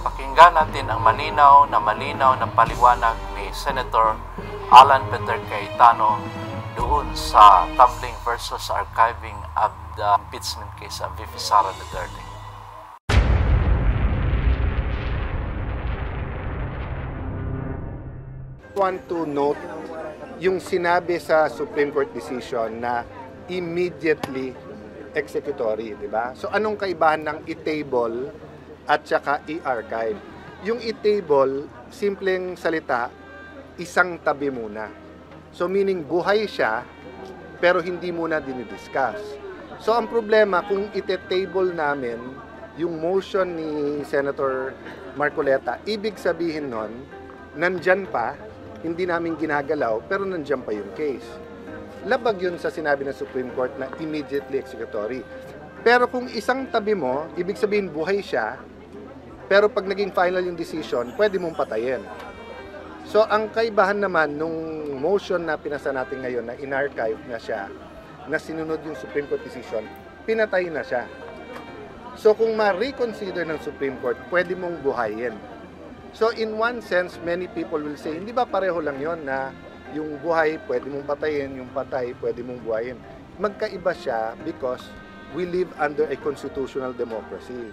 Pakinggan natin ang malinaw na paliwanag ni Senator Alan Peter Cayetano doon sa tumbling versus archiving of the impeachment case of VP Sara Duterte. Want to note yung sinabi sa Supreme Court decision na immediately executory, di ba? So anong kaibahan ng i-table at saka i-archive? Yung i-table, simpleng salita, isang tabi muna. So meaning buhay siya, pero hindi muna dinidiscuss. So ang problema, kung ite-table namin yung motion ni Senator Marcoleta, ibig sabihin nun, nandyan pa, hindi namin ginagalaw, pero nandyan pa yung case. Labag yun sa sinabi ng Supreme Court na immediately executory. Pero kung isang tabi mo, ibig sabihin buhay siya, pero pag naging final yung decision, pwede mong patayin. So ang kaibahan naman nung motion na pinasa natin ngayon na in-archive na siya, na sinunod yung Supreme Court decision, pinatay na siya. So kung ma-reconsider ng Supreme Court, pwede mong buhayin. So in one sense, many people will say, hindi ba pareho lang yon na yung buhay pwede mong patayin, yung patay pwede mong buhayin. Magkaiba siya because we live under a constitutional democracy.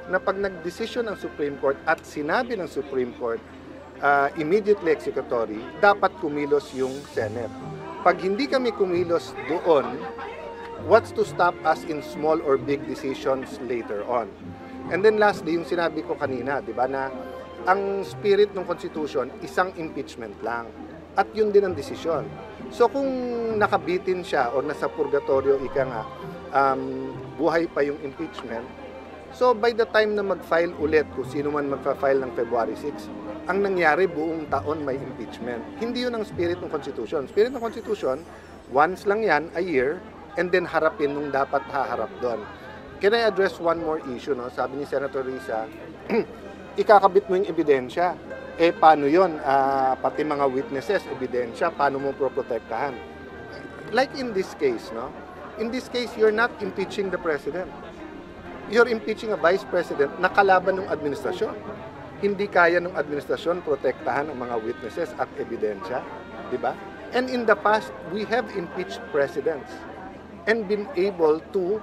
Na pag nag-decision ng Supreme Court at sinabi ng Supreme Court immediately executory, dapat kumilos yung Senate. Pag hindi kami kumilos doon, what's to stop us in small or big decisions later on? And then lastly, yung sinabi ko kanina, di ba, na ang spirit ng Constitution, isang impeachment lang. At yun din ang desisyon. So kung nakabitin siya o nasa purgatorio, ika nga, buhay pa yung impeachment, so by the time na mag-file ulit, kung sino man magpa-file ng February 6, ang nangyari buong taon may impeachment. Hindi yun ang spirit ng Constitution. Spirit ng Constitution, once lang yan, a year, and then harapin nung dapat haharap doon. Can I address one more issue? No? Sabi ni Senator Risa, ikakabit mo yung ebidensya. Eh, paano yun? Pati mga witnesses, ebidensya, paano mo proprotektahan? Like in this case, no? In this case, you're not impeaching the president. You're impeaching a vice president na kalaban ng administrasyon. Hindi kaya ng administrasyon protektahan ang mga witnesses at ebidensya. Di ba? And in the past, we have impeached presidents and been able to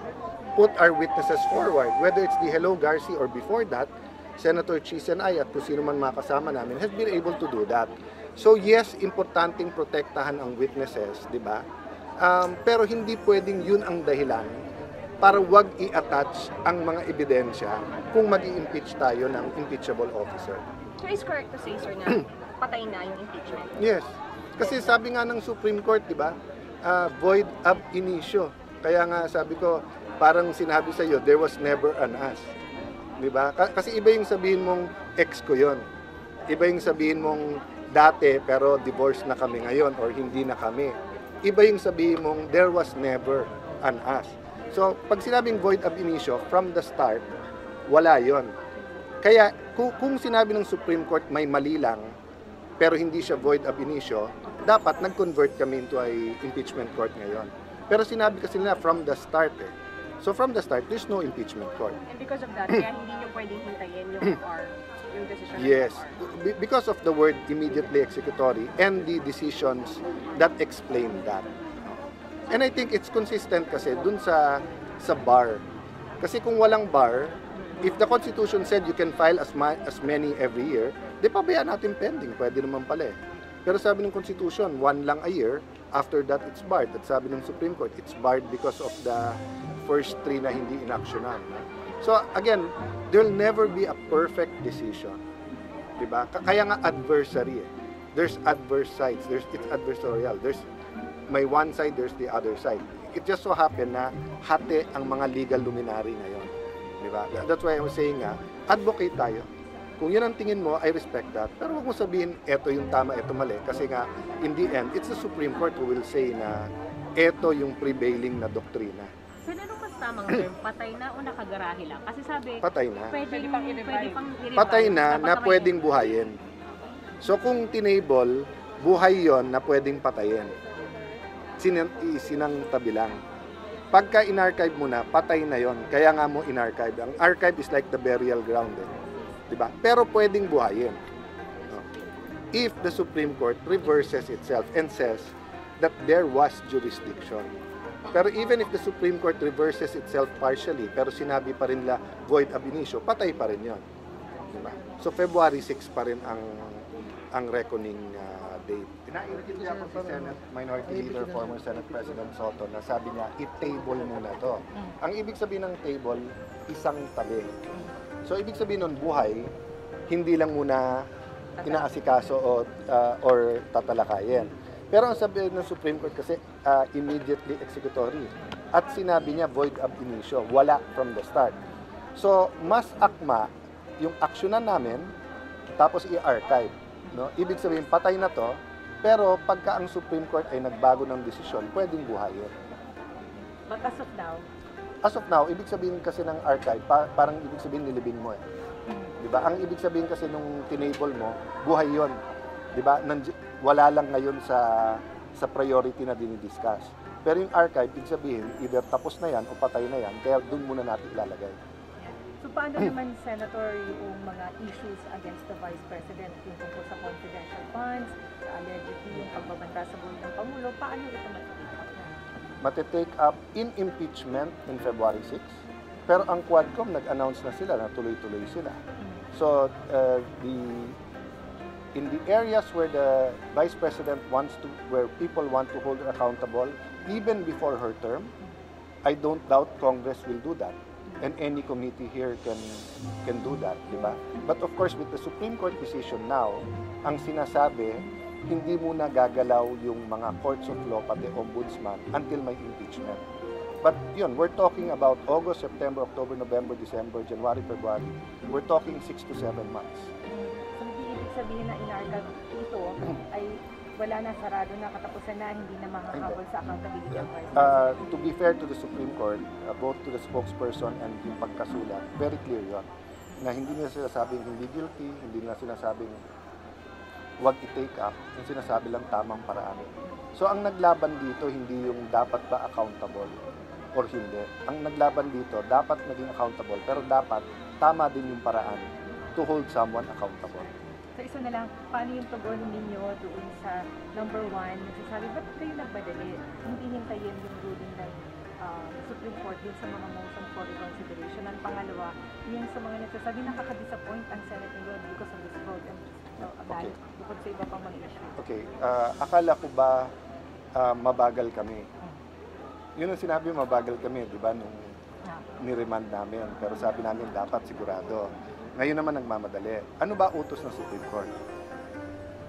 put our witnesses forward. Whether it's the Hello Garcia or before that, Senator Cheese and I at kung sino man makasama namin has been able to do that. So yes, importanteng protektahan ang witnesses, di ba? Pero hindi pwedeng yun ang dahilan para wag i-attach ang mga ebidensya kung mag-i-impeach tayo ng impeachable officer. So is correct to say, sir, na patay na yung impeachment? Yes. Kasi sabi nga ng Supreme Court, di ba, void ab initio. Kaya nga sabi ko, parang sinabi sa iyo, there was never an us. Diba? Kasi iba yung sabihin mong ex ko yon. Iba yung sabihin mong dati pero divorce na kami ngayon or hindi na kami. Iba yung sabihin mong there was never an us. So, pag sinabing void ab initio, from the start, wala yon. Kaya, kung sinabi ng Supreme Court may mali lang, pero hindi siya void ab initio, dapat nag-convert kami into ay impeachment court ngayon. Pero sinabi kasi nila from the start eh. So from the start, there's no impeachment court. And because of that, kaya hindi nyo pwedeng hintayin yung FR, yung decision yes, ng FR? Because of the word immediately executory and the decisions that explain that. And I think it's consistent kasi dun sa bar. Kasi kung walang bar, if the Constitution said you can file as many every year, di pabayaan natin pending, pwede naman pala eh. Pero sabi ng Constitution, one lang a year, after that it's barred. At sabi ng Supreme Court, it's barred because of the first three na hindi inaksyonan. So again, there'll never be a perfect decision. Diba? Kaya nga adversary eh. There's adverse sides, it's adversarial. There's may one side, there's the other side. It just so happen na hati ang mga legal luminary ngayon. Diba? That's why I was saying nga, advocate tayo. Kung yun ang tingin mo, I respect that. Pero huwag mo sabihin, eto yung tama, eto mali. Kasi nga, in the end, it's the Supreme Court who will say na eto yung prevailing na doktrina. Saan ano mas tamang term? Patay na o nakagarahe lang? Kasi sabi, patay na. Pwede pang i-revive. Patay na pwedeng buhayin. So kung tinable, buhay yon na pwedeng patayin. Sinang tabi lang. Pagka in-archive mo na, patay na yon. Kaya nga mo in-archive. Ang archive is like the burial ground. Eh. Diba? Pero pwedeng buhayin. No? If the Supreme Court reverses itself and says that there was jurisdiction. Pero even if the Supreme Court reverses itself partially, pero sinabi pa rin nila void ab initio, patay pa rin yun. Diba? So February 6 pa rin ang reckoning date. Pinainggit niya ako si Senate Minority Leader, former Senate President Soto, na sabi niya, i-table muna to. Ang ibig sabihin ng table, isang tabi. So ibig sabihin nun, buhay, hindi lang muna inaasikaso or tatalakayin. Pero ang sabi ng Supreme Court kasi, immediately executory. At sinabi niya, void ab initio, wala from the start. So, mas akma yung aksyonan namin, tapos i-archive. No? Ibig sabihin, patay na to, pero pagka ang Supreme Court ay nagbago ng desisyon, pwedeng buhayin. But as of now? As of now, ibig sabihin kasi ng archive, parang ibig sabihin nilibing mo eh. Diba? Ang ibig sabihin kasi nung tinable mo, buhay yon. Diba? Wala lang ngayon sa priority na dinidiscuss. Pero yung archive, ibig sabihin, either tapos na yan o patay na yan, kaya doon muna natin ilalagay. So paano naman, Senator, yung mga issues against the Vice President, yung tungkol sa confidential funds, allegedly yung pagbabanta sa buhay ng Pangulo, paano ito matitake up na? Matitake up in impeachment in February 6. Pero ang Quadcom, nag-announce na sila na tuloy-tuloy sila. So, in the areas where the Vice President where people want to hold her accountable, even before her term, I don't doubt Congress will do that. And any committee here can do that, di ba? But of course, with the Supreme Court decision now, ang sinasabi, hindi muna gagalaw yung mga courts of law, pati ombudsman, until may impeachment. But yun, we're talking about August, September, October, November, December, January, February. We're talking 6 to 7 months. So hindi ibig sabihin na inarchive ito ay wala na, sarado na, katapusan na, hindi na makakabol sa accountability ng Vice President? To be fair to the Supreme Court, both to the spokesperson and yung pagkasulat, very clear yun, na hindi nila sinasabing hindi guilty, hindi nila sinasabing wag i-take up, yung sinasabi lang tamang paraan. So ang naglaban dito, hindi yung dapat ba accountable or hindi. Ang naglaban dito, dapat naging accountable, pero dapat tama din yung paraan to hold someone accountable. So isa na lang, paano yung tugon ninyo doon sa number 1, nagsasabi, ba't kayo nagmadali? Hindi hintayin yung ruling ng Supreme Court din sa mga motion for reconsideration. Ang pangalawa, yung sa mga nagsasabi, nakaka-disappoint ang Senate ngayon because of this vote and Okay. bukod sa iba pang mga issue. Okay, akala ko ba mabagal kami? Yun ang sinabi, mabagal kami, di ba, nung niremand namin. Pero sabi namin, dapat sigurado. Ngayon naman nagmamadali. Ano ba utos ng Supreme Court?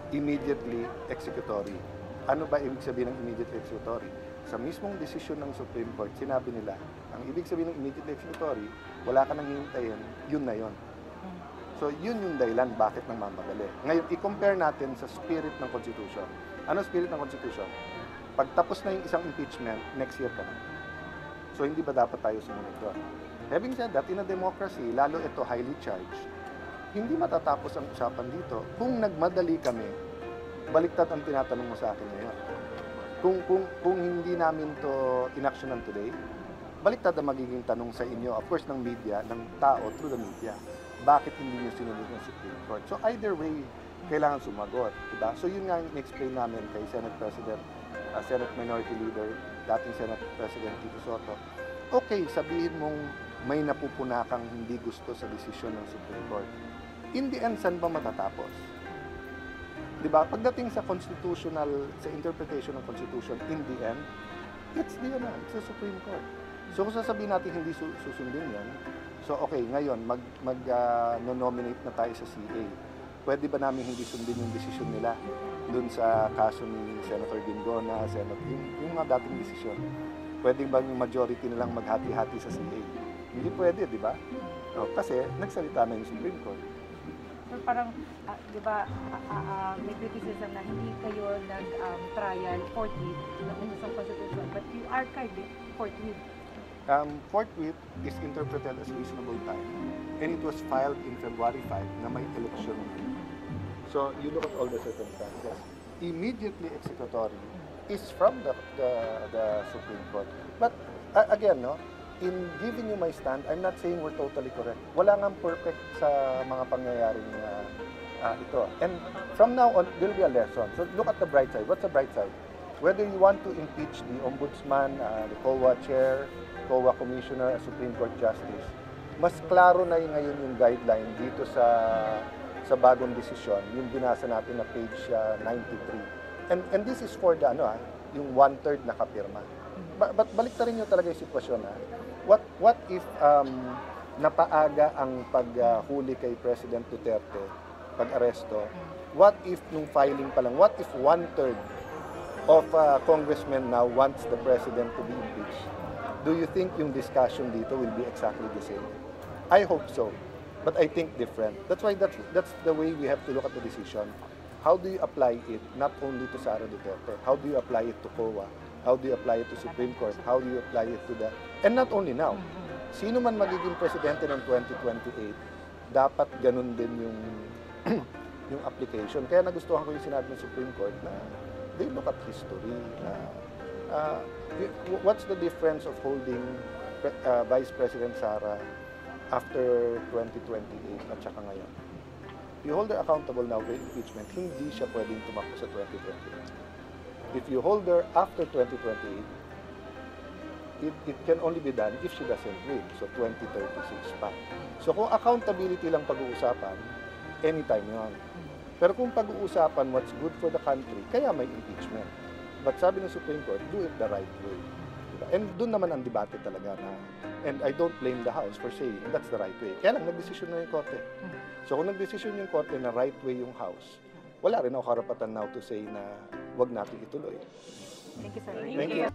Immediately executory. Ano ba ibig sabihin ng immediately executory? Sa mismong desisyon ng Supreme Court, sinabi nila, ang ibig sabihin ng immediately executory, wala ka nang hihintayin, yun na yun. So, yun yung dahilan bakit nagmamadali. Ngayon, i-compare natin sa spirit ng Constitution. Ano spirit ng Constitution? Pag tapos na yung isang impeachment, next year ka na. So, hindi ba dapat tayo sumunod doon? Having said that, in a democracy, lalo ito highly charged, hindi matatapos ang usapan dito. Kung nagmadali kami, baliktad ang tinatanong mo sa akin ngayon. Kung hindi namin to inaksyonan today, baliktad ang magiging tanong sa inyo, of course, ng media, ng tao through the media. Bakit hindi nyo sinunod ng Supreme Court? So either way, kailangan sumagot. Diba? So yun nga yung in-explain namin kay Senate President, Senate Minority Leader, dating Senate President Tito Soto. Okay, sabihin mong may napupuna kang hindi gusto sa desisyon ng Supreme Court. In the end, saan ba matatapos? Diba? Pagdating sa constitutional, sa interpretation ng Constitution, in the end, it's the Supreme Court. So kung sasabihin natin hindi susundin yan, so okay, ngayon, mag-nominate na tayo sa CA. Pwede ba namin hindi sundin yung desisyon nila dun sa kaso ni Senator Dingona, yung mga dating desisyon? Pwede ba yung majority nilang maghati-hati sa CA? Hindi pwede, di ba? No, kasi nagsalita na yung Supreme Court. So parang, di ba, may criticism na hindi kayo nag-trial forthwith ng unusang constitution, but you archived it forthwith. Forthwith is interpreted as reasonable time, and it was filed in February 5 na may election. So you look at all the circumstances. Immediately executory is from the Supreme Court. But again, no, in giving you my stand, I'm not saying we're totally correct. Wala nga perfect sa mga pangyayaring ito. And from now on, there'll be a lesson. So look at the bright side. What's the bright side? Whether you want to impeach the Ombudsman, the COA Chair, COA Commissioner, a Supreme Court Justice, mas klaro na ngayon yung guideline dito sa bagong desisyon, yung binasa natin na page 93. And this is for the yung 1/3 na kapirma. But baliktarin nyo talaga yung sitwasyon. What if napaaga ang paghuli kay President Duterte, pag-aresto? What if nung filing pa lang, what if 1/3 of congressmen now wants the president to be impeached? Do you think yung discussion dito will be exactly the same? I hope so, but I think different. That's why that's the way we have to look at the decision. How do you apply it not only to Sara Duterte? How do you apply it to COA? How do you apply it to Supreme Court? How do you apply it to and not only now. Sino man magiging presidente ng 2028, dapat ganun din yung yung application. Kaya nagustuhan ko yung sinabi ng Supreme Court na they look at history. What's the difference of holding Vice President Sara after 2028 at saka ngayon? You hold her accountable now for impeachment, hindi siya pwedeng tumakbo sa 2028. If you hold her after 2028, it can only be done if she doesn't win. So 2036 pa. So kung accountability lang pag-uusapan, anytime yun. Pero kung pag-uusapan what's good for the country, kaya may impeachment. But sabi ng Supreme Court, do it the right way. Diba? And doon naman ang debate talaga na, and I don't blame the House for saying that's the right way. Kaya lang, nagdesisyon na yung Korte. So kung nagdesisyon yung Korte na right way yung House, wala rin ako karapatan now to say na wag natin ituloy. Thank you, sir. Thank you.